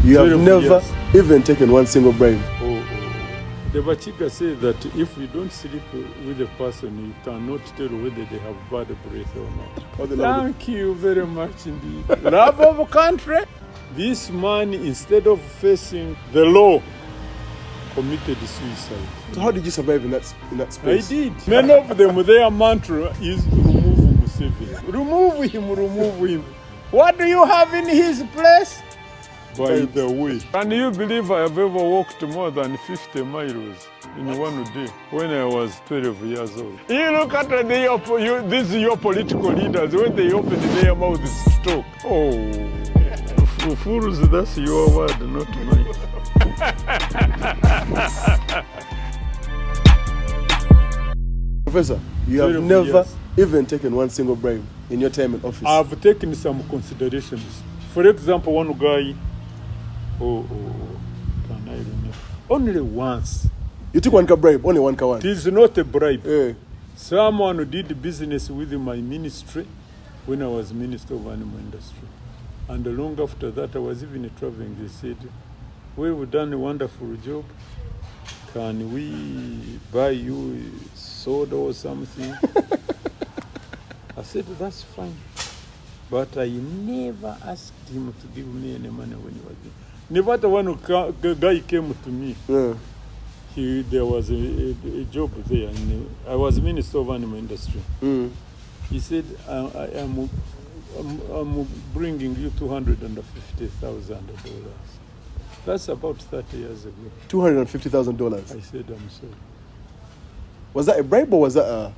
You have never even taken one single bribe. The Bachiga says that if you don't sleep with a person, you cannot tell whether they have bad breath or not. Thank you very much indeed. Love of country. This man, instead of facing the law, committed suicide. So how did you survive in that space? I did. Many of them, their mantra is remove Museveni. Remove him. What do you have in his place? By the way, can you believe I have ever walked more than 50 miles in one day when I was 12 years old? You look at these your political leaders, when they open their mouths to talk. Oh, fools, that's your word, not mine. Professor, you have never even taken one single bribe in your time in office. I've taken some considerations. For example, one guy, can I remember? Only once. You took one bribe, only one. It is not a bribe. Someone who did business with my ministry when I was Minister of Animal Industry. And long after that, I was even traveling. They said, we've done a wonderful job. Can we buy you soda or something? I said, that's fine. But I never asked him to give me any money when he was there. Never the one who guy came to me. There was a job there. I was Minister of Animal Industry. He said, I'm bringing you $250,000. That's about 30 years ago. $250,000? I said, I'm sorry. Was that a bribe or was that a...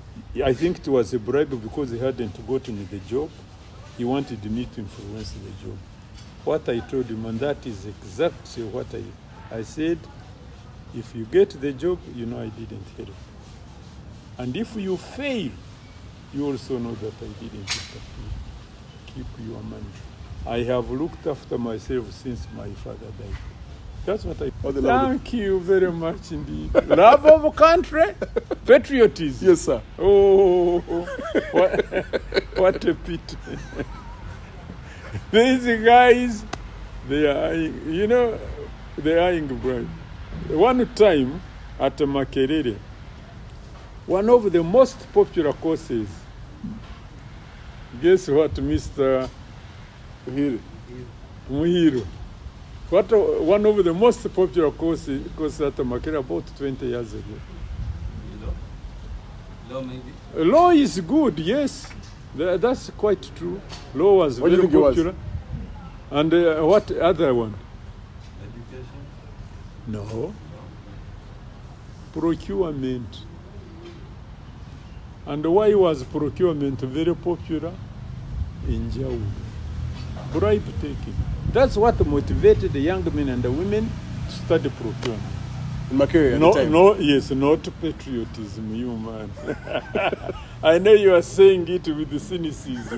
I think it was a bribe because he hadn't gotten me the job. He wanted me to influence the job. What I told him, and that is exactly what I said, if you get the job, you know I didn't help. And if you fail, you also know that I didn't interfere. Keep your money. I have looked after myself since my father died. That's what I... Thank you very much indeed. Love of country, patriotism. Yes, sir. Oh, what a pity. These guys, they are eyeing bribe. One time at Makerere, one of the most popular courses, guess what, Mr. Muhiru? One of the most popular courses at Makerere about 20 years ago. Law maybe? Law is good, yes. That's quite true. Law was very popular. And what other one? Education? No. Procurement. And why was procurement very popular? In Jawu. Bribe taking. That's what motivated the young men and the women to study procurement. In Makerere at the time? Not patriotism, you man. I know you are saying it with the cynicism.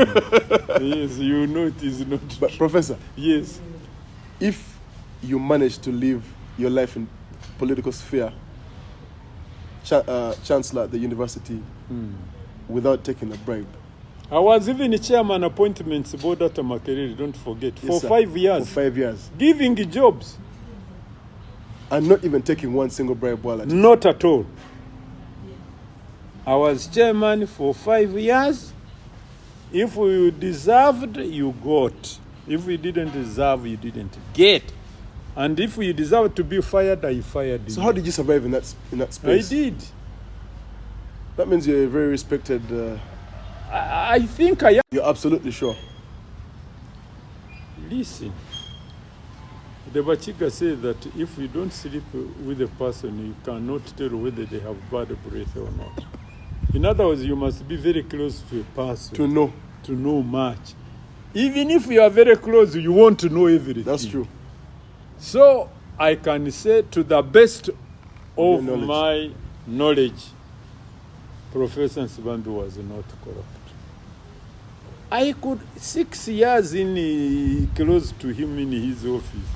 Yes, you know it is not. But Professor, yes, if you manage to live your life in political sphere, chancellor at the university, without taking a bribe. I was even a chairman appointments board at Makerere, don't forget, for 5 years. For 5 years. Giving jobs. And not even taking one single bribe while at it. Not at all. I was chairman for 5 years. If you deserved, you got. If you didn't deserve, you didn't get. And if you deserved to be fired, I fired you. So how did you survive in that space? I did. That means you're a very respected... I think I am. You're absolutely sure? Listen. The Bachiga says that if you don't sleep with a person, you cannot tell whether they have bad breath or not. In other words, you must be very close to a person. To know much. Even if you are very close, you want to know everything. That's true. So I can say to the best of my knowledge, Professor Nsibambi was not corrupt. I could 6 years close to him in his office.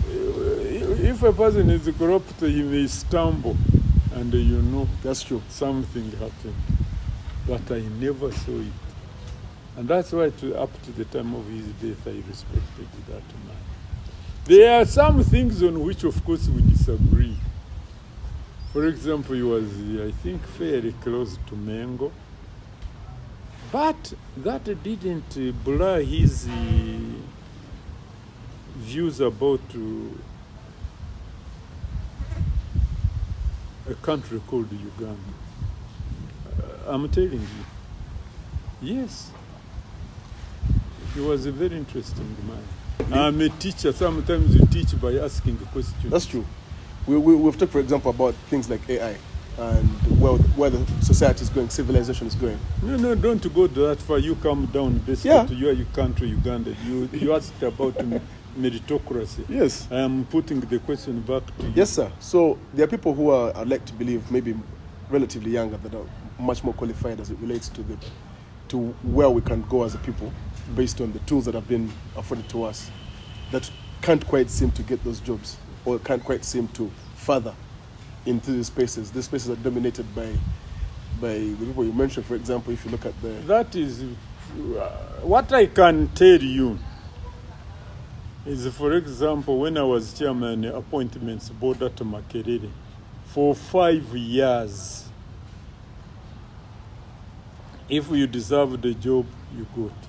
If a person is corrupt, he may stumble, and that's true. Something happened. But I never saw it. And that's why up to the time of his death, I respected that man. There are some things on which, of course, we disagree. For example, he was, I think, fairly close to Mengo. But that didn't blur his views about a country called Uganda. I'm telling you. Yes. He was a very interesting man. I'm a teacher. Sometimes you teach by asking questions. That's true. We've talked, for example, about things like AI and where the society is going, civilization is going. No, don't go that far. You come down basically to your country, Uganda. You asked about meritocracy. Yes. I am putting the question back to you. Yes, sir. So there are people who are, I'd like to believe, maybe relatively younger, that are much more qualified as it relates to where we can go as a people based on the tools that have been afforded to us, that can't quite seem to get those jobs or can't quite seem to further into these spaces. These spaces are dominated by the people you mentioned. For example, if you look at That is what I can tell you is, for example, when I was chairman appointments board at Makerere, for 5 years, if you deserved the job, you got it.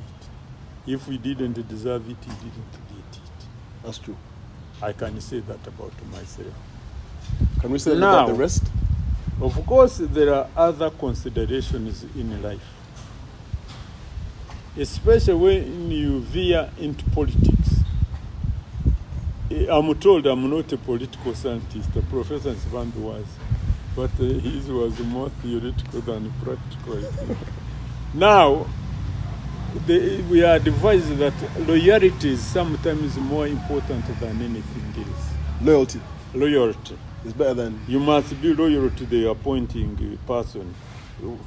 If you didn't deserve it, you didn't get it. That's true. I can say that about myself. Can we say that about the rest? Of course, there are other considerations in life, especially when you veer into politics. I'm told I'm not a political scientist. Professor Svandu was, but his was more theoretical than practical, I think. Now, we are advised that loyalty is sometimes more important than anything else. Loyalty. It's better than... You must be loyal to the appointing person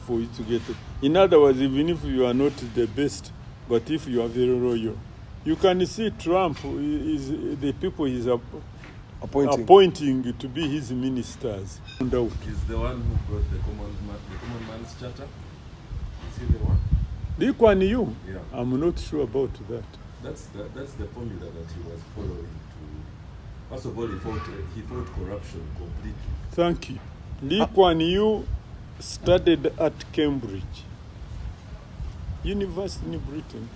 for you to get it. In other words, even if you are not the best, but if you are very loyal, you can see Trump is the people he's appointing to be his ministers. He's the one who brought the common man's charter. Is he the one? Lee Kuan Yew? Yeah. I'm not sure about that. That's the formula that he was following. First of all, he fought corruption completely. Thank you. Lee Kuan Yew studied at Cambridge University in Britain,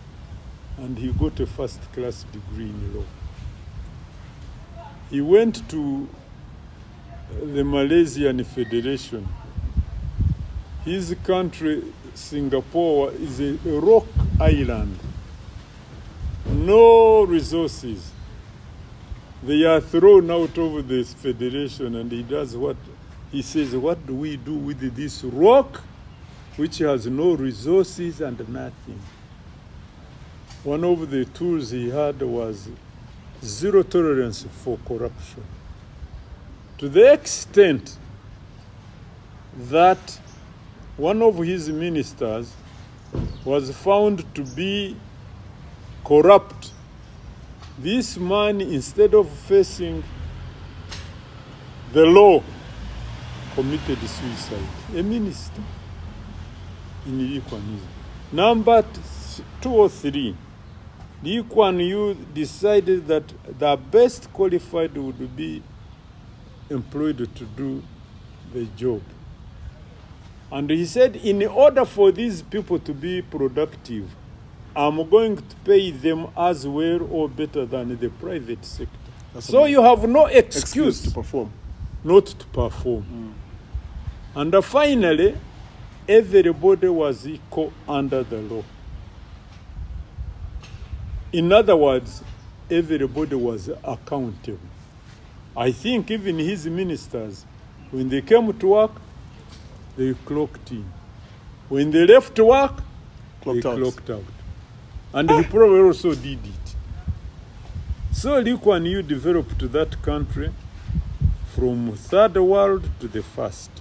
and he got a first-class degree in law. He went to the Malaysian Federation. His country, Singapore, is a rock island. No resources. They are thrown out of this federation, and he does what he says, what do we do with this rock which has no resources and nothing? One of the tools he had was zero tolerance for corruption, to the extent that one of his ministers was found to be corrupt. This man, instead of facing the law, committed suicide. A minister in Lee Kuan Yew. Number 2 or 3, Lee Kuan Yew decided that the best qualified would be employed to do the job. And he said, in order for these people to be productive, I'm going to pay them as well or better than the private sector. So you have no excuse to perform. Not to perform. And finally, everybody was equal under the law. In other words, everybody was accountable. I think even his ministers, when they came to work, they clocked in. When they left work, they clocked out. And he probably also did it. So Lee Kuan Yew developed that country from third world to the first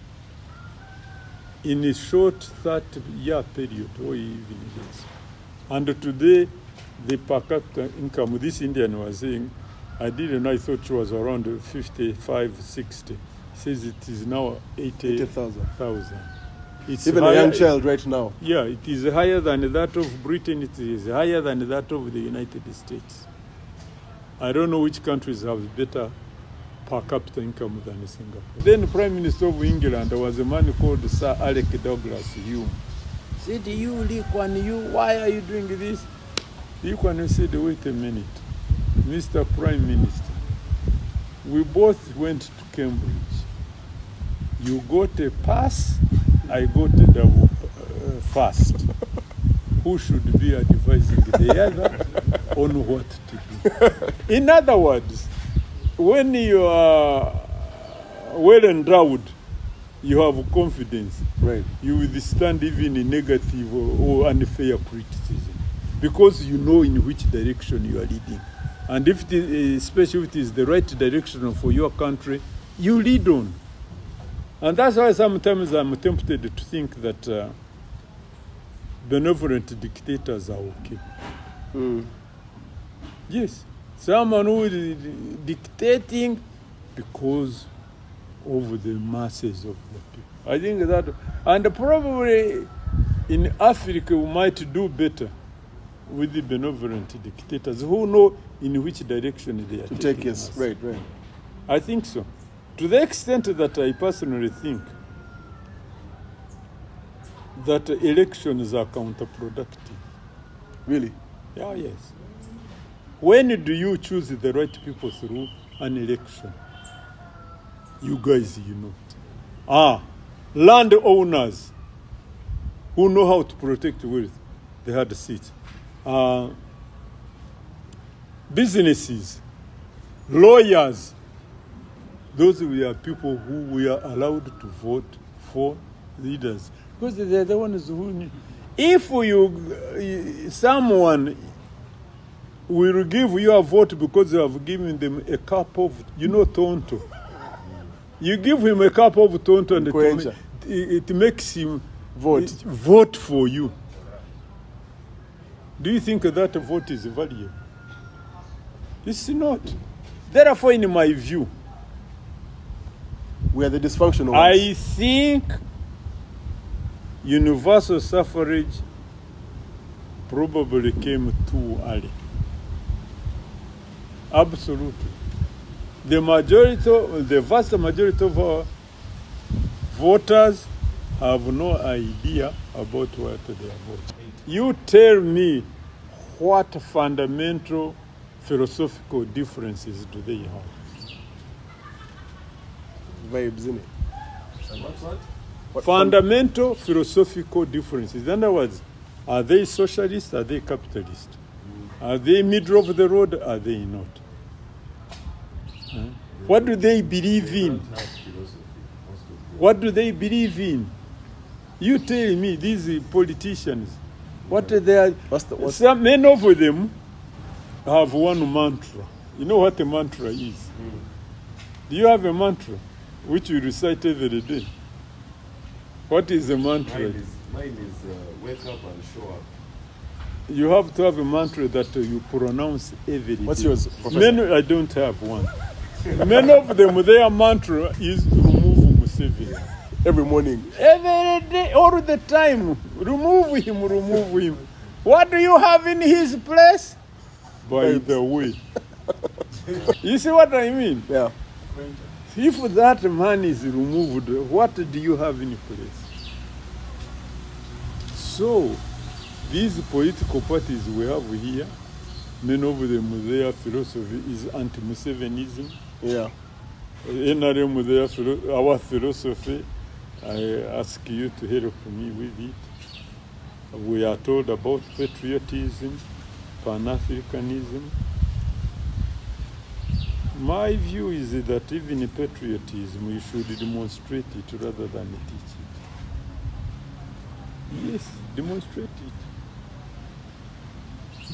in a short 30-year period, or even less. And today, the per capita income, this Indian was saying, I didn't know, I thought it was around 55, 60. He says it is now 80,000. It's even higher, a young child right now. Yeah, it is higher than that of Britain. It is higher than that of the United States. I don't know which countries have better per capita income than Singapore. Then the Prime Minister of England was a man called Sir Alec Douglas Hume. Said, you, Lee Kuan Yew, why are you doing this? Lee Kuan Yew said, wait a minute, Mr. Prime Minister, we both went to Cambridge. You got a pass, I got a double fast. Who should be advising the other on what to do? In other words, when you are well endowed, you have confidence. Right. You withstand even a negative or unfair criticism because you know in which direction you are leading. And if it is, especially if it is the right direction for your country, you lead on. And that's why sometimes I'm tempted to think that benevolent dictators are okay. Mm. Yes, someone who is dictating because of the masses of the people. I think that, and probably in Africa we might do better with the benevolent dictators who know in which direction they are To taking take, yes, us. right. I think so. To the extent that I personally think that elections are counterproductive. Really? Yeah, yes. When do you choose the right people through an election? You guys, you know. Landowners who know how to protect wealth, they had seats. Businesses, lawyers, those were people who were allowed to vote for leaders. Because they're the ones who knew. If someone will give you a vote because you have given them a cup of, tonto. You give him a cup of tonto and it makes him vote for you. Do you think that vote is valuable? It's not. Therefore, in my view, we are the dysfunctional ones. I think universal suffrage probably came too early. Absolutely. The vast majority of our voters have no idea about what they are voting. You tell me what fundamental philosophical differences do they have? Vibes, innit? What? Fundamental philosophical differences. In other words, are they socialist? Are they capitalist? Are they middle of the road? Are they not? What do they believe in? What do they believe in? You tell me, these politicians, what they are. Many of them have one mantra. You know what a mantra is? Do you have a mantra which you recite every day? What is a mantra? Mine is wake up and show up. You have to have a mantra that you pronounce every day. What's yours, Professor? Many, I don't have one. Many of them, their mantra is remove Museveni. Every morning. Every day, all the time. Remove him, remove him. What do you have in his place? By the way. You see what I mean? Yeah. If that man is removed, what do you have in place? So, these political parties we have here, many of them, their philosophy is anti-Musevenism. Yeah. NRM, our philosophy, I ask you to help me with it. We are told about patriotism, Pan-Africanism. My view is that even in patriotism, you should demonstrate it rather than teach it. Yes, demonstrate it.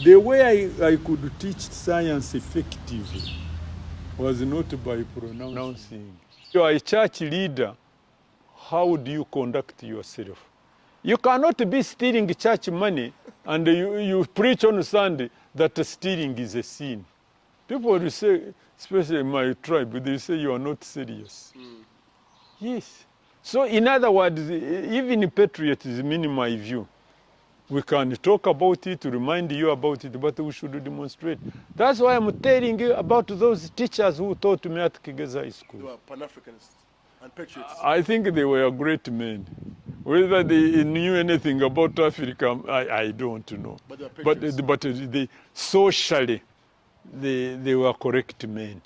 The way I could teach science effectively was not by pronouncing. You are a church leader. How do you conduct yourself? You cannot be stealing church money and you preach on Sunday that stealing is a sin. People will say, especially in my tribe, they say you are not serious. Yes. So in other words, even patriotism, in my view, We can talk about it, remind you about it, but we should demonstrate. That's why I'm telling you about those teachers who taught me at Kigeza High School. They were Pan-Africanists and patriots. I think they were great men. Whether they knew anything about Africa, I don't know. But they were patriots. They socially, they were correct men.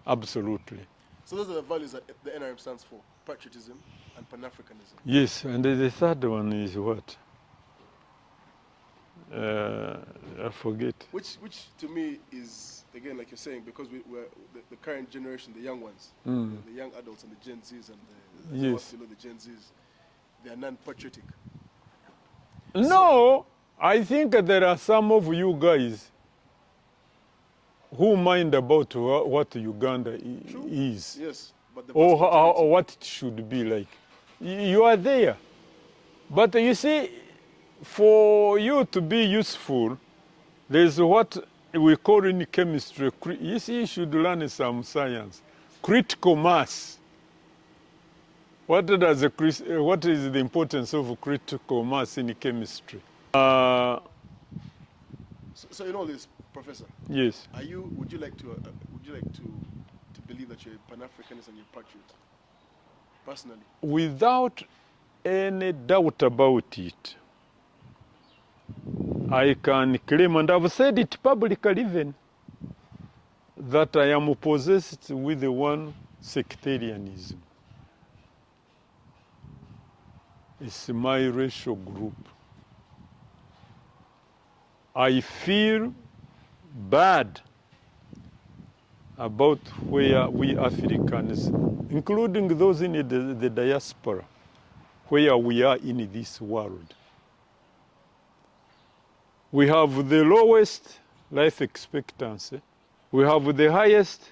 Absolutely. So those are the values that the NRM stands for: patriotism and Pan-Africanism. Yes, and the third one is what? I forget. Which to me is, again, like you're saying, because we're the current generation, the young ones, the young adults and the Gen Zs and Yes. the Gen Zs, they are non-patriotic. No, I think there are some of you guys who mind about what Uganda is, Yes, but the or vast majority- what it should be like. You are there. But you see, for you to be useful, there's what we call in chemistry, you see, you should learn some science, critical mass. What is the importance of critical mass in chemistry? So in all this, Professor, Yes. would you like to believe that you're a Pan-Africanist and you're a patriot, personally? Without any doubt about it, I can claim, and I've said it publicly even, that I am possessed with the one sectarianism. It's my racial group. I feel bad about where we Africans, including those in the diaspora, where we are in this world. We have the lowest life expectancy. We have the highest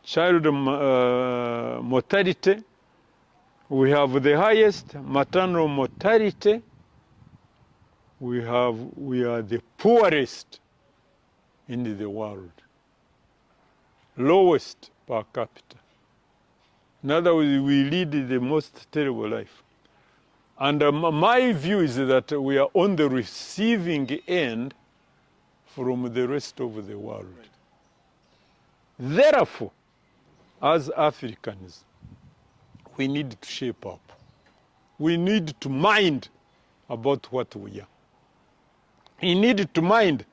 child mortality. We have the highest maternal mortality. We are the poorest in the world. Lowest per capita. In other words, we lead the most terrible life. And my view is that we are on the receiving end from the rest of the world. Right. Therefore, as Africans, we need to shape up. We need to mind about what we are. We need to mind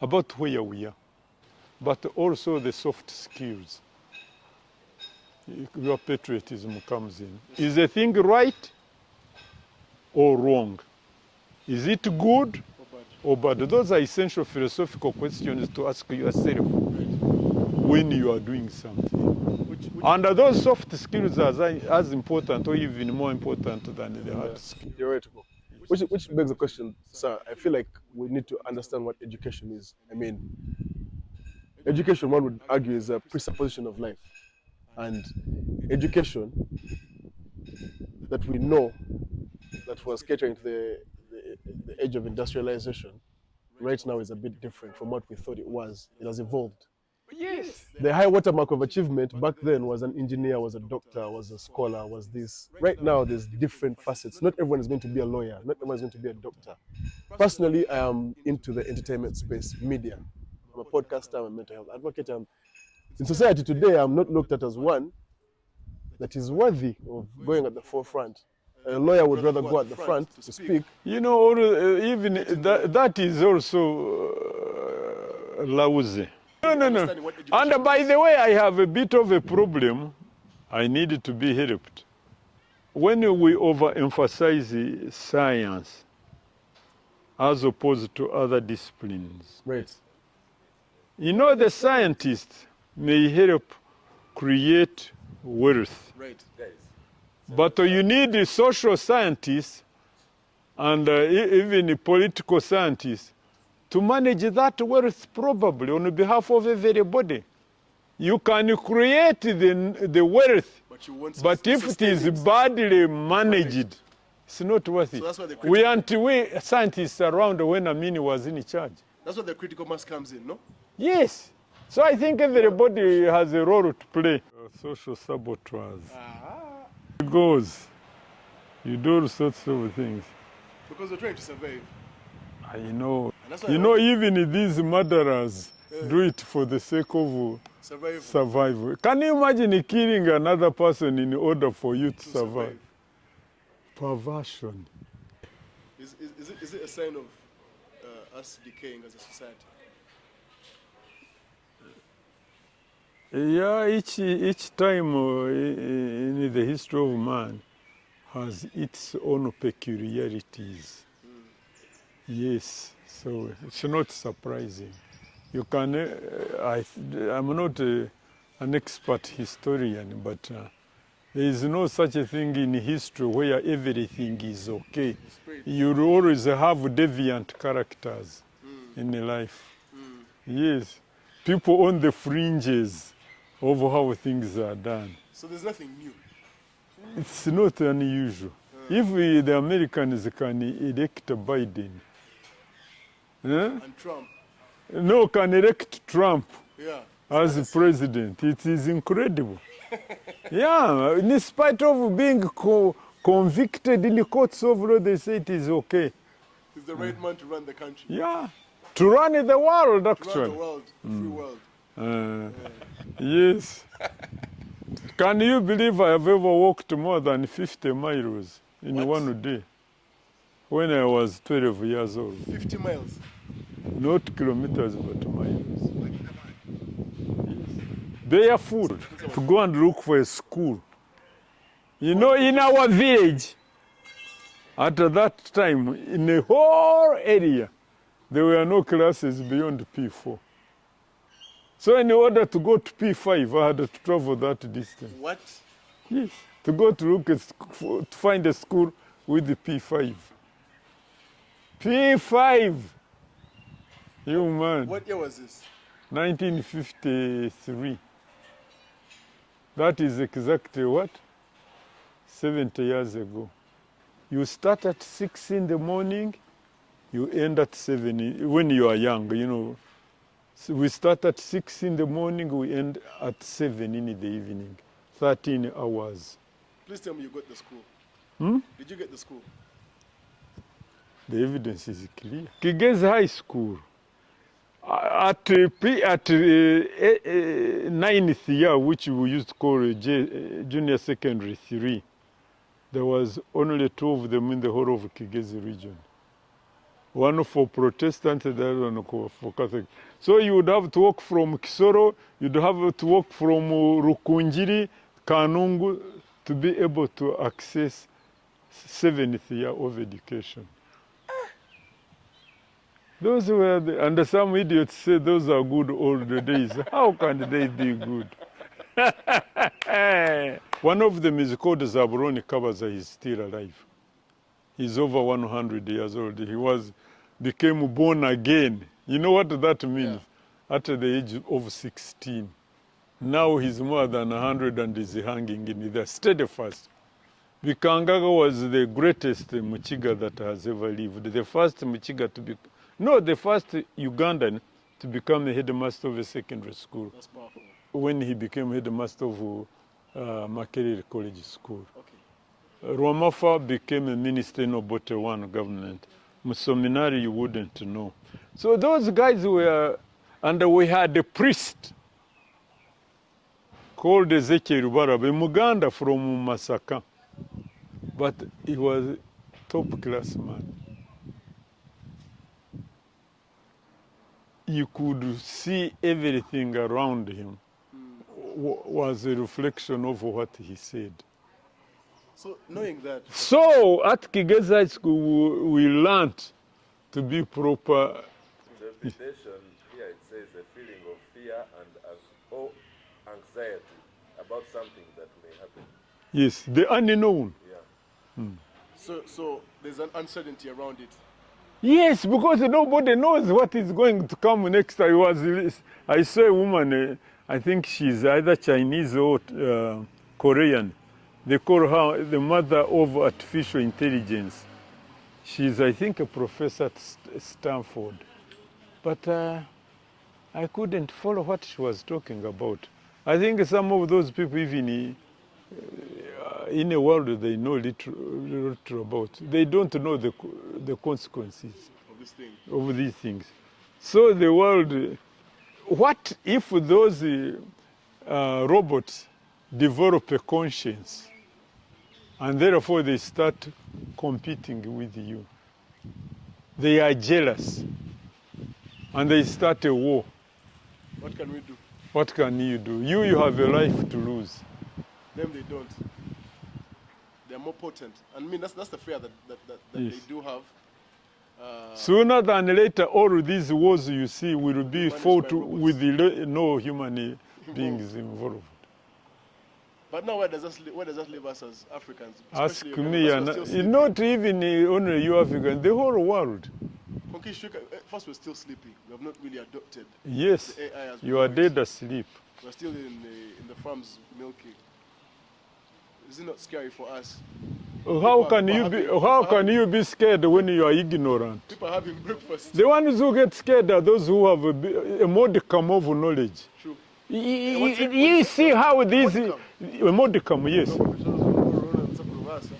about where we are, but also the soft skills. Your patriotism comes in. Is the thing right or wrong? Is it good or bad? Those are essential philosophical questions to ask yourself when you are doing something. And those soft skills are as important or even more important than the hard skills. Theoretical. Which begs the question, sir, I feel like we need to understand what education is. I mean, education, one would argue, is a presupposition of life. And education that we know that was catering to the age of industrialization right now is a bit different from what we thought it was. It has evolved. Yes. The high watermark of achievement back then was an engineer, was a doctor, was a scholar, was this. Right now, there's different facets. Not everyone is going to be a lawyer. Not everyone is going to be a doctor. Personally, I am into the entertainment space, media. I'm a podcaster, I'm a mental health advocate. In society today, I'm not looked at as one that is worthy of going at the forefront. A lawyer would rather go at the front to speak. You know, even that is also lousy. No. And by the way, I have a bit of a problem. I need to be helped. When we overemphasize science as opposed to other disciplines, Right. you know, the scientists may help create wealth. Right. But you need social scientists and even political scientists to manage that wealth probably on behalf of everybody. You can create the wealth, but if it is badly managed, it's not worth it. So that's why the We aren't scientists around when Amini was in charge. That's where the critical mass comes in, no? Yes. So I think everybody has a role to play. Social saboteurs. It goes. You do all sorts of things. Because they're trying to survive. You know, And that's why even these murderers do it for the sake of survival. Can you imagine killing another person in order for you to survive? Perversion. Is it a sign of us decaying as a society? Yeah, each time in the history of man has its own peculiarities. Yes, so it's not surprising. You can, I'm not an expert historian, but there is no such a thing in history where everything is okay. You always have deviant characters in life. Yes, people on the fringes of how things are done. So there's nothing new. It's not unusual. If the Americans can elect Biden, And Trump. no, can elect Trump as So president, it is incredible. Yeah, in spite of being convicted in the courts of law, they say it is okay. he's the right man to run the country. Yeah, to run the world, actually. To run the world, the free world. Yes. Can you believe I have ever walked more than 50 miles in one day? When I was 12 years old. 50 miles? Not kilometers, but miles. Barefoot to go and look for a school. You know, in our village, at that time, in the whole area, there were no classes beyond P4. So in order to go to P5, I had to travel that distance. What? Yes, to go to look at, to find a school with the P5. P5! You man. What year was this? 1953. That is exactly what? 70 years ago. You start at 6 in the morning, you end at 7 when you are young, you know. So we start at 6 in the morning, we end at 7 in the evening. 13 hours. Please tell me you got the school. Did you get the school? The evidence is clear. Kigezi High School. At 9th year, which we used to call Junior Secondary 3, there was only 2 of them in the whole of Kigezi region. One for Protestant, the other one for Catholic. So you would have to walk from Kisoro, you'd have to walk from Rukunjiri, Kanungu, to be able to access 7th year of education. Those were and some idiots say those are good old days. How can they be good? One of them is called Zabroni Kabaza. He's still alive. He's over 100 years old. He became born again. You know what that means? Yeah. At the age of 16. Now he's more than 100 and is hanging in there, steadfast. Bikangaga was the greatest Muchiga that has ever lived. The first Muchiga to be... No, the first Ugandan to become the headmaster of a secondary school. That's powerful. When he became headmaster of Makerere College School. Okay. Rwamafa became a minister in Obote 1 government. Musominari, you wouldn't know. So those guys were, and we had a priest called Ezekiel Barabe, Muganda from Masaka. But he was a top class man. You could see everything around him was a reflection of what he said. So knowing that... So at Kigezi High School, we learned to be proper. Interpretation here, it says a feeling of fear and anxiety about something that may happen. Yes, the unknown. Yeah. So there's an uncertainty around it. Yes, because nobody knows what is going to come next. I saw a woman, I think she's either Chinese or Korean. They call her the mother of artificial intelligence. She's, I think, a professor at Stanford. But I couldn't follow what she was talking about. I think some of those people even in a world they know little about. They don't know the consequences of these things. So the world, what if those robots develop a conscience and therefore they start competing with you? They are jealous and they start a war. What can we do? What can you do? You have a life to lose. Them they don't. They're more potent. And I mean, that's the fear that Yes. they do have. Sooner than later, all these wars you see will be Managed fought by robots. with no human beings involved. But now where does that leave us as Africans? Ask Especially me, because and we're still sleeping. not even only you African, the whole world. First, we're still sleeping. We have not really adopted Yes, the AI as we you know are it. dead asleep. We're still in the farms milking. Is it not scary for us? How can you be scared when you are ignorant? People are having breakfast. The ones who get scared are those who have a modicum of knowledge. True. You see how these a modicum, yes.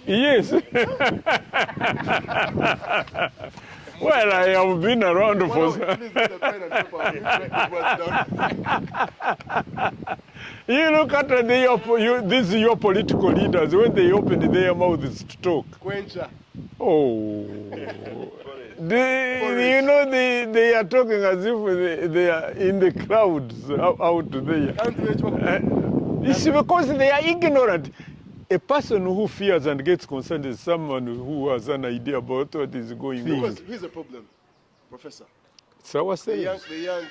Yes. Well, I have been around for. You look at these your political leaders when they open their mouths to talk. Oh, you know they are talking as if they are in the clouds out there. It's because they are ignorant. A person who fears and gets concerned is someone who has an idea about what is going on. Because here's the problem, Professor. It's ourselves. The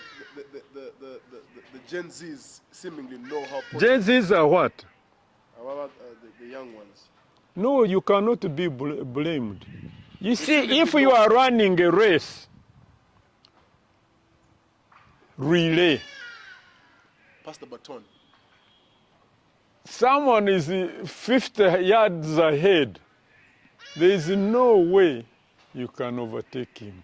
Gen Zs seemingly know how. Gen Zs are what? How about the young ones? No, you cannot be blamed. You see, if you are running a race, relay, pass the baton. Someone is 50 yards ahead. There is no way you can overtake him.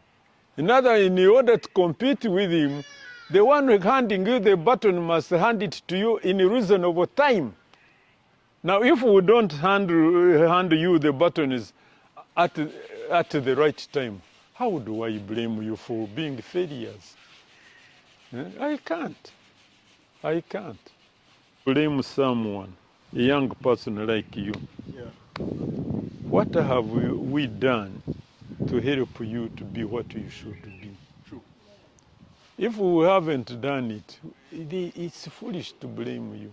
In order to compete with him, the one handing you the baton must hand it to you in a reasonable time. Now, if we don't hand you the baton is at the right time, how do I blame you for being failures? I can't. Blame someone, a young person like you. Yeah. What have we done to help you to be what you should be? True. If we haven't done it, it's foolish to blame you.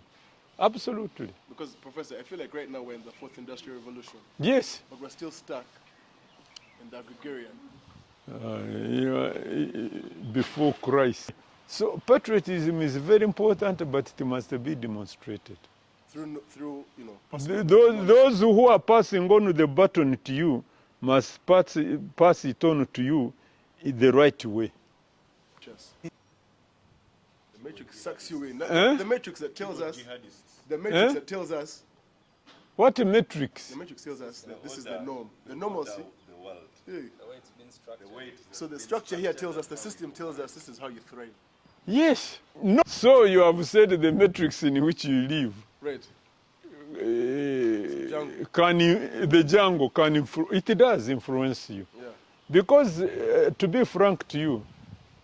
Absolutely. Because, Professor, I feel like right now we're in the fourth industrial revolution. Yes. But we're still stuck in the agrarian. Before Christ. So patriotism is very important, but it must be demonstrated. Through Those who are passing on the baton to you must pass it on to you in the right way. Just. The matrix sucks you in. The matrix that tells us. The matrix that tells us. What matrix? The matrix tells us that this is the norm. The normalcy. The world. Yeah. The way it's been structured. So the structure here tells us, the system tells us this is how you thrive. Yes. No. So you have said the matrix in which you live. Right. The jungle can it does influence you. Yeah. Because to be frank to you,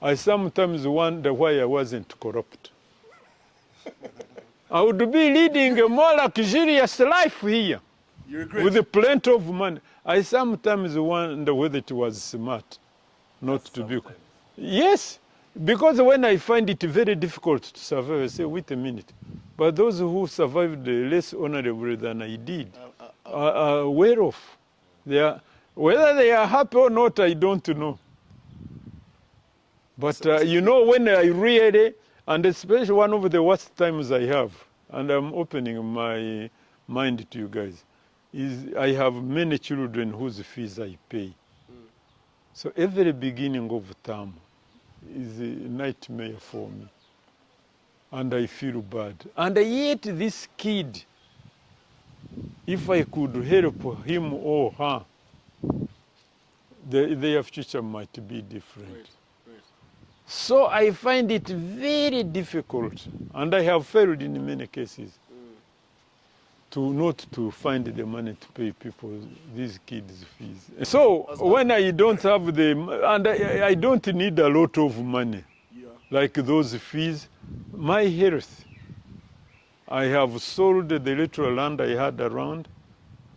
I sometimes wonder why I wasn't corrupt. I would be leading a more luxurious life here. You regret. With plenty of money. I sometimes wonder whether it was smart not to be. Yes, because when I find it very difficult to survive, I say, wait a minute. But those who survived less honorably than I did are well off. Whether they are happy or not, I don't know. But when I really, and especially one of the worst times I have, and I'm opening my mind to you guys, is I have many children whose fees I pay. So every beginning of term is a nightmare for me. And I feel bad. And yet this kid, if I could help him or her, their future might be different. Right. So I find it very difficult, and I have failed in many cases, not to find the money to pay people, these kids' fees. So when I don't have and I don't need a lot of money, like those fees, my health, I have sold the little land I had around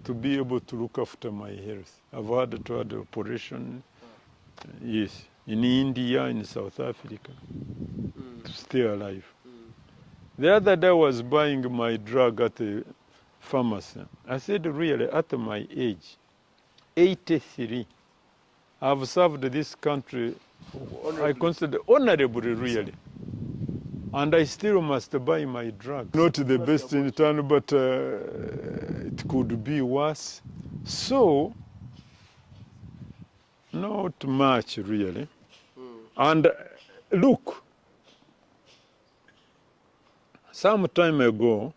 to be able to look after my health. I've had to have operation, yes, in India, in South Africa, to stay alive. The other day I was buying my drug at the pharmacy. I said, really, at my age, 83, I've served this country, I consider honorably, really. And I still must buy my drug. Not the best in town, but it could be worse. So, not much, really. And look, some time ago,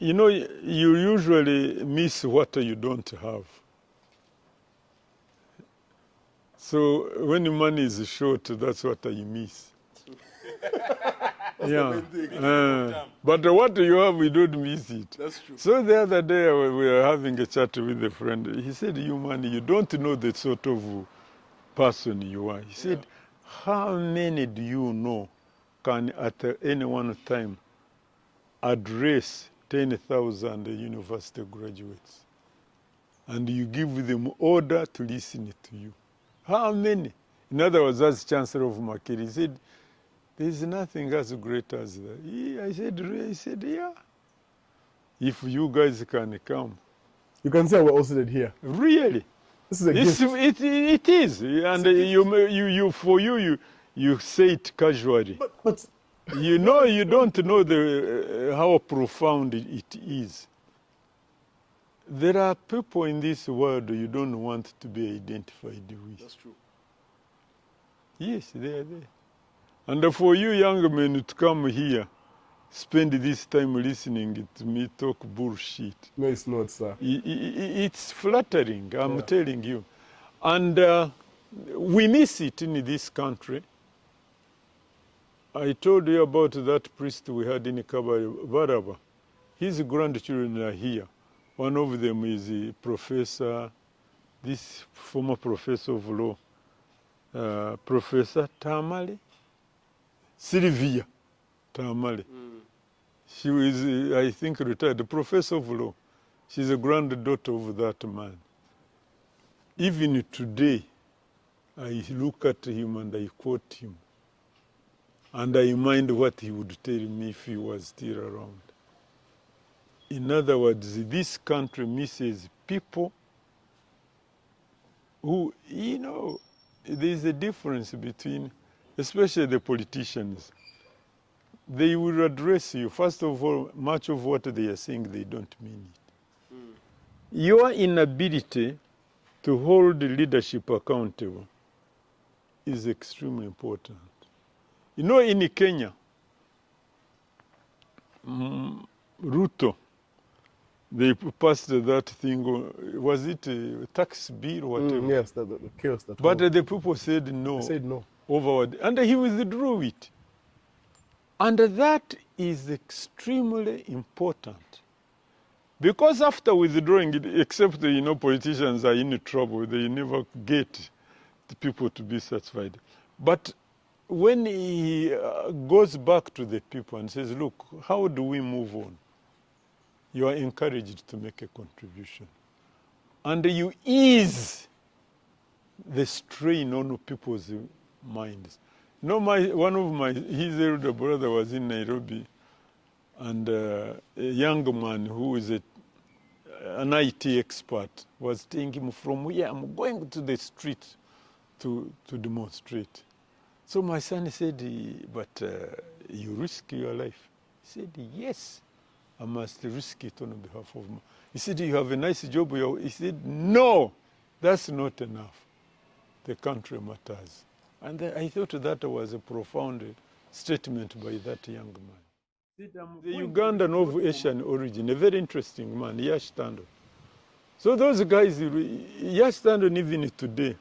you know, you usually miss what you don't have. So when money is short, that's what I miss. Yeah. But what you have, we don't miss it. That's true. So the other day we were having a chat with a friend. He said, you man, you don't know the sort of person you are. He said, how many do you know can at any one time address 10,000 university graduates? And you give them order to listen to you. How many? In other words, as Chancellor of Makere, he said, there's nothing as great as that. I said, yeah. If you guys can come. You can see we're all seated here. Really? This is a gift. It is. And you say it casually. But you know, you don't know how profound it is. There are people in this world you don't want to be identified with. that's true. Yes, they are there. And for you young men to come here, spend this time listening to me talk bullshit. No, it's not, sir. It's flattering, I'm telling you. And we miss it in this country. I told you about that priest we had in Kabaraba. His grandchildren are here. One of them is a professor, this former professor of law, Professor Tamale, Sylvia Tamale. She is, I think, retired, professor of law. She's a granddaughter of that man. Even today, I look at him and I quote him. And I mind what he would tell me if he was still around. In other words, this country misses people who, you know, there's a difference between, especially the politicians. They will address you. First of all, much of what they are saying, they don't mean it. Your inability to hold the leadership accountable is extremely important. You know, in Kenya, Ruto, they passed that thing, was it a tax bill or whatever? Yes, the chaos. But the people said no. They said no. Overward, and he withdrew it. And that is extremely important. Because after withdrawing it, except, you know, politicians are in trouble, they never get the people to be satisfied. But when he goes back to the people and says, look, how do we move on? You are encouraged to make a contribution. And you ease the strain on people's minds. You know, his elder brother was in Nairobi, and a young man who is an IT expert was telling him, from here, I'm going to the street to demonstrate. So my son said, but you risk your life? He said, yes, I must risk it on behalf of my... He said, you have a nice job. He said, no, that's not enough. The country matters. And I thought that was a profound statement by that young man. The Ugandan of Asian origin, a very interesting man, Yash Tando. So those guys, Yash Tando, even today,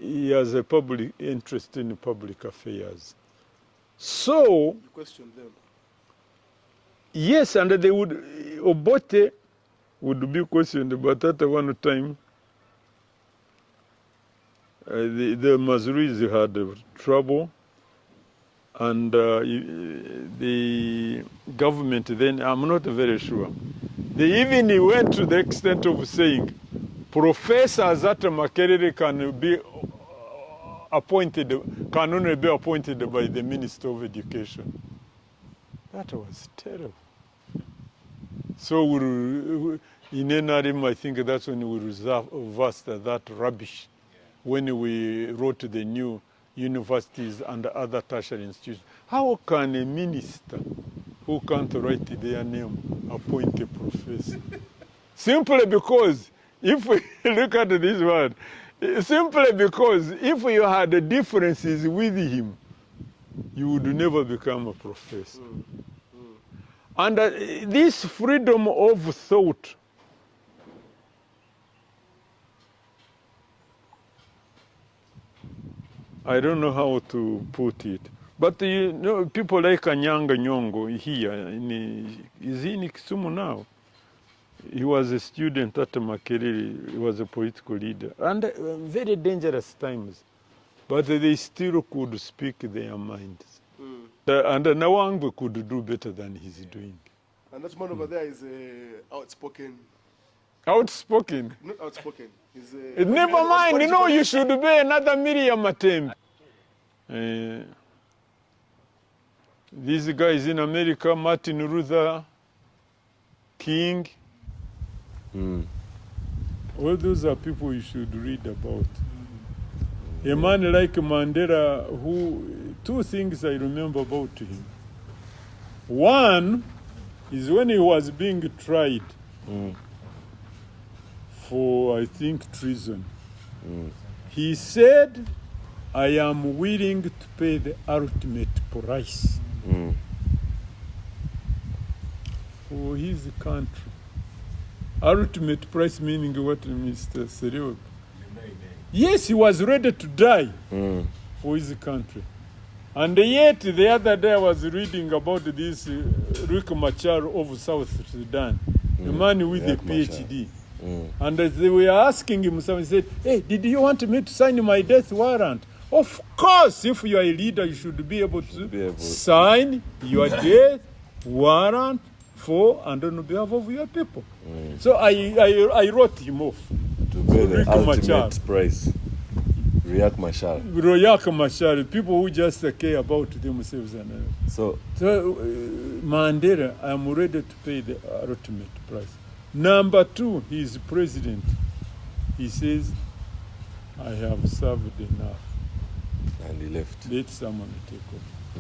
he has a public interest in public affairs. So, You question them. yes, and they would, Obote would be questioned, but at one time, the Mazuris had trouble, and the government then, I'm not very sure, they even went to the extent of saying professors at Makerere can be appointed, can only be appointed by the Minister of Education. That was terrible. So in NRM, I think that's when we reversed that rubbish, when we wrote the new universities and other tertiary institutions. How can a minister who can't write their name appoint a professor? Simply because, if we look at this word, simply because if you had differences with him, you would never become a professor. And this freedom of thought, I don't know how to put it, but you know, people like Anyanga Nyongo here, is he in Kisumu now? He was a student at Makerere, he was a political leader, and very dangerous times, but they still could speak their minds. And Nawangwe could do better than he's doing. And that man over there is outspoken. Outspoken? Not outspoken. He's Never mind, you know, you should be another Miriam Matembe. These guys in America, Martin Luther King, all those are people you should read about. A man like Mandela, who, two things I remember about him. One is when he was being tried for, I think, treason. He said, I am willing to pay the ultimate price for his country. Ultimate price meaning what, Mr. Sereo? Yes, he was ready to die for his country. And yet, the other day I was reading about this Riek Machar of South Sudan, a man with a PhD. And as they were asking him, someone said, hey, did you want me to sign my death warrant? Of course, if you are a leader, you should be able to sign your death warrant for and on behalf of your people. So I wrote him off. To pay the ultimate price. Riek Machar, people who just care about themselves. So Mandela, I'm ready to pay the ultimate price. Number two, he is president. He says, I have served enough. And he left. Let someone take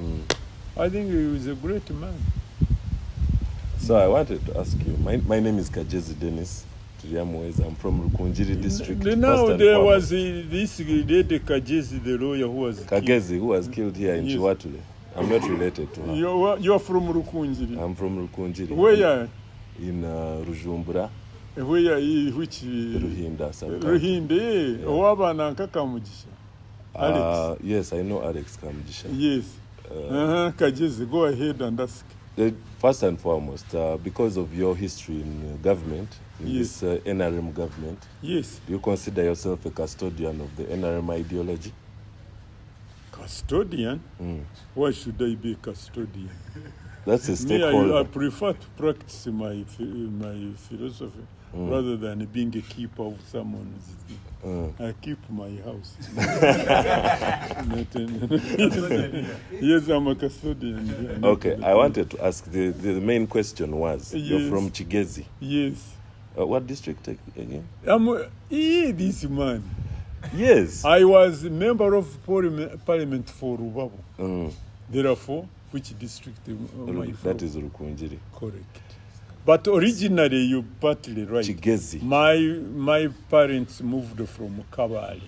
over. I think he was a great man. So I wanted to ask you, my name is Kagezi Dennis. I'm from Rukunjiri district. Now there was this lady Kagezi, the lawyer who was Kagezi, who was killed here in Chiwatule. I'm not related to her. You're from Rukunjiri? I'm from Rukunjiri. Where? In Rujumbura. Where? Which? Ruhinda. Ruhinda. Owabana Kakamujisha. Alex. Yes, I know Alex Kamujisha. Yes. Kagezi, go ahead and ask. First and foremost, because of your history in government, in this NRM government, do you consider yourself a custodian of the NRM ideology? Custodian? Why should I be a custodian? That's a stakeholder. I prefer to practice my philosophy rather than being a keeper of someone's thing. I keep my house. Yes, I'm a custodian. Okay, I wanted to ask, the main question was, you're from Chigezi. Yes. What district again? This man. Yes. I was a member of parliament for Rubavu. Therefore, which district am I from? That is Rukunjiri. Correct. But originally, you're partly right. Chigezi. My parents moved from Kabale.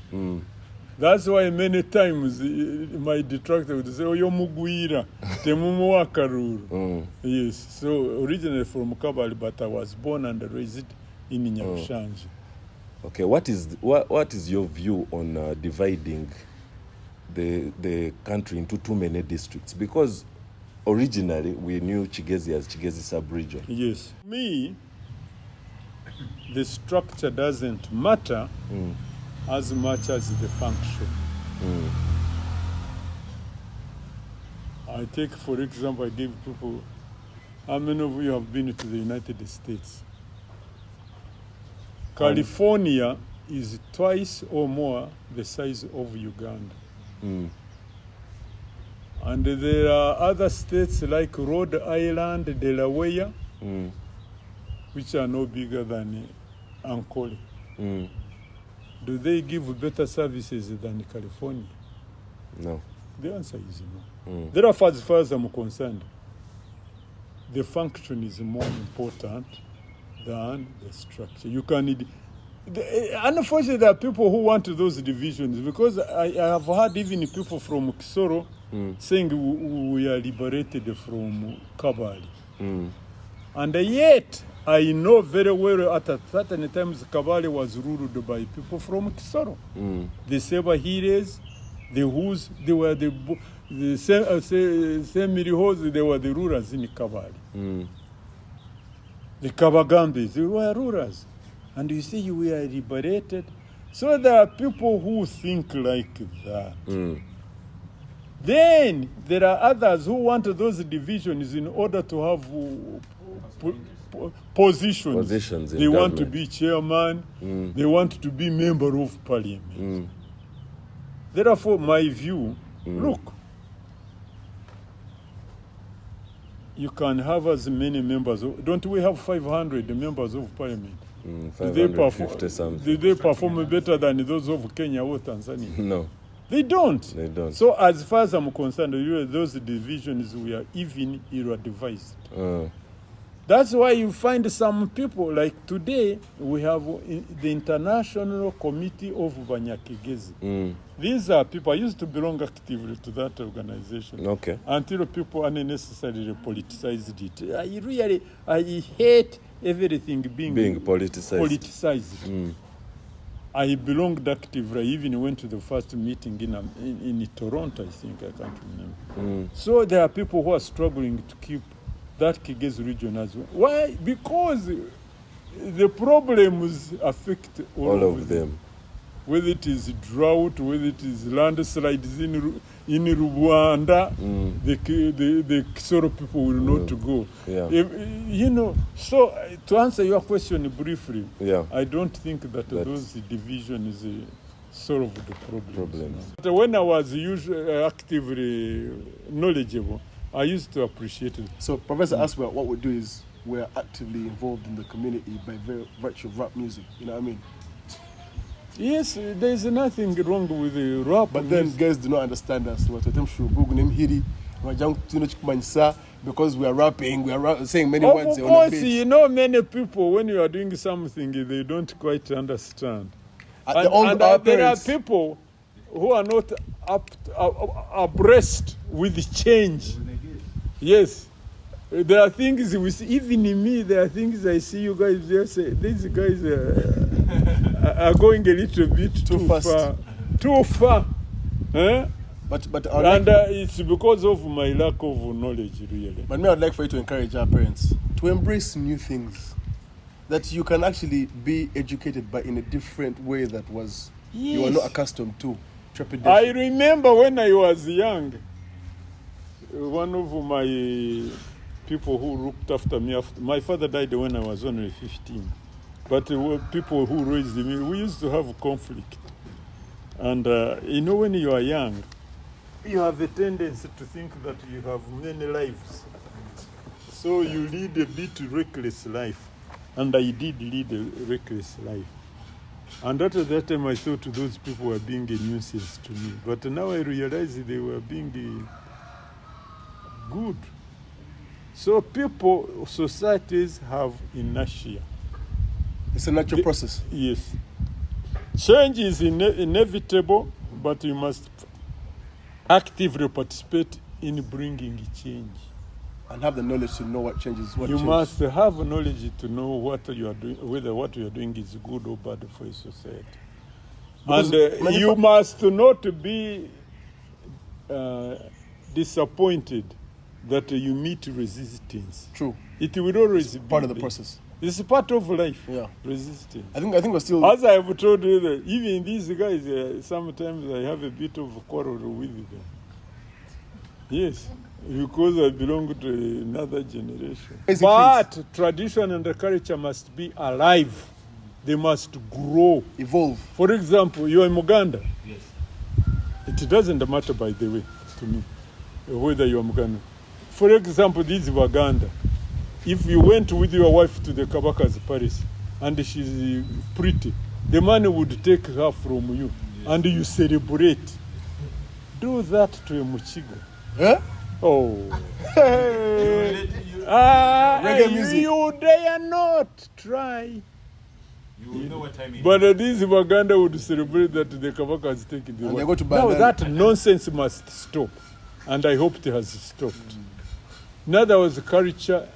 That's why many times my detractor would say, oh, you're Mugwira, temumu wa Karuru. Yes, so originally from Kabale, but I was born and raised in Nyarushanje. Okay, what is your view on dividing the country into too many districts? Because originally we knew Chigezi as Chigezi sub-region. Yes. Me, the structure doesn't matter as much as the function. I take, for example, I give people, how many of you have been to the United States? California is twice or more the size of Uganda. And there are other states like Rhode Island, Delaware, which are no bigger than Ankole. Do they give better services than California? No. The answer is no. Therefore, as far as I'm concerned, the function is more important than the structure. You can. Unfortunately, there are people who want those divisions, because I have heard even people from Kisoro saying we are liberated from Kabali. And yet, I know very well at certain times Kabali was ruled by people from Kisoro. The Seba Hires, the Hus, they were the Semirihos, they were the rulers in Kabali. The Kabagambis, they were rulers. And you see, we are liberated. So there are people who think like that. Then there are others who want those divisions in order to have positions. They want to be chairman. They want to be member of parliament. Therefore, my view, look, you can have as many members. Don't we have 500 members of parliament? Do they perform better than those of Kenya or Tanzania? No. They don't. They don't. So as far as I'm concerned, those divisions were even ill-advised. That's why you find some people, like today, we have the International Committee of Banyakigezi. These are people, I used to belong actively to that organization. Okay. Until people unnecessarily politicized it. I hate everything being politicized. I belonged actively. I even went to the first meeting in Toronto, I think. I can't remember. So there are people who are struggling to keep that Kigezi region as well. Why? Because the problems affect all of them. Whether it is drought, whether it is landslides in Rwanda, the sort of people will not go. So to answer your question briefly, I don't think that those divisions solve the problems. But when I was actively knowledgeable, I used to appreciate it. So Professor Asper, what we do is we're actively involved in the community by virtue of rap music. You know what I mean? Yes, there's nothing wrong with the rap. But then guys do not understand us. Because we are rapping, we are saying many words. Of course, you know, many people, when you are doing something, they don't quite understand. There are people who are not abreast with change. Yes. There are things, even in me, there are things I see you guys just say, these guys are going a little bit too fast. Too far. But it's because of my lack of knowledge, really. But I'd like for you to encourage our parents to embrace new things. That you can actually be educated, but in a different way that was you are not accustomed to. Trepidation. I remember when I was young, one of my people who looked after me, my father died when I was only 15. But people who raised me, we used to have conflict. And you know, when you are young, you have a tendency to think that you have many lives. So you lead a bit reckless life. And I did lead a reckless life. And at that time I thought those people were being a nuisance to me. But now I realize they were being good. So societies have inertia. It's a natural process. Yes. Change is inevitable, but you must actively participate in bringing change. And have the knowledge to know what changes. You must have knowledge to know what you are doing, whether what you are doing is good or bad for a society. Because and you must not be disappointed that you meet resistance. True. It will always be Part of the process. It's part of life. Yeah. Resistance. I think we're still. As I have told you, that even these guys, sometimes I have a bit of a quarrel with them. Yes, because I belong to another generation. Basic But things. tradition and the culture must be alive. They must grow. Evolve. For example, you are in Muganda. Yes. It doesn't matter, by the way, to me, whether you are Muganda. For example, this is Waganda. If you went with your wife to the Kabaka's Paris and she's pretty, the man would take her from you and you celebrate. Do that to a Muchigo. Huh? Oh. Reggae music. You dare not try. You know what I mean. But this Waganda would celebrate that the Kabaka has taken the And they wife. go to Now Bandari. that nonsense must stop. And I hope it has stopped. In other words, culture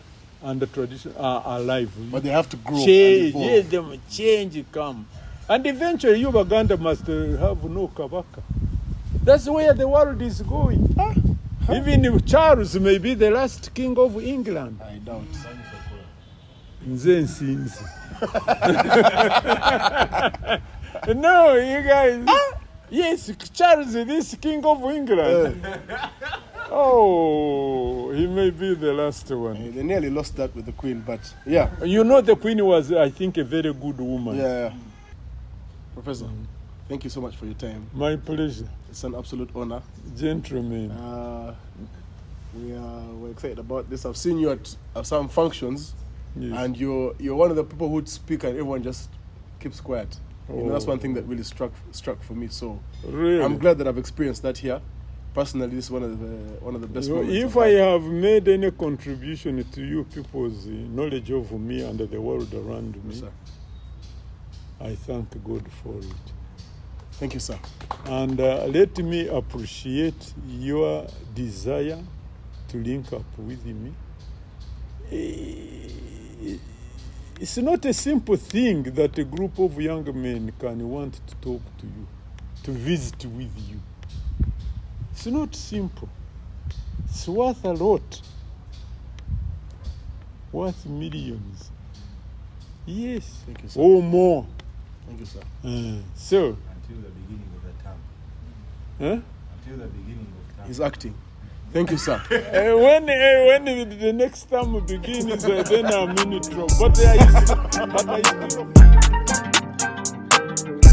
and the tradition are alive. But they have to grow. Change, and yes, evolve. them change come. And eventually you Waganda must have no Kabaka. That's where the world is going. Even if Charles may be the last king of England. I doubt. Nze nsinzi. No, you guys. Yes, Charles, this king of England. Oh, he may be the last one. They nearly lost that with the Queen, but yeah. You know, the Queen was, I think, a very good woman. Yeah. Professor, thank you so much for your time. My pleasure. It's an absolute honor. Gentlemen. We're excited about this. I've seen you at some functions, Yes. and you're one of the people who'd speak and everyone just keeps quiet. You know, that's one thing that really struck for me. So Really? I'm glad that I've experienced that here. Personally, this is one of the best moments. If of I life. have made any contribution to you people's knowledge of me and the world around me, Sir. I thank God for it. Thank you, sir. And let me appreciate your desire to link up with me. It's not a simple thing that a group of young men can want to talk to you, to visit with you. It's not simple. It's worth a lot. Worth millions. Yes. Thank you, sir. Or more. Thank you, sir. So, Until the beginning of the term. huh? Until the beginning of term. He's acting. Thank you, sir. When the next term begins, then I'm in trouble. But I still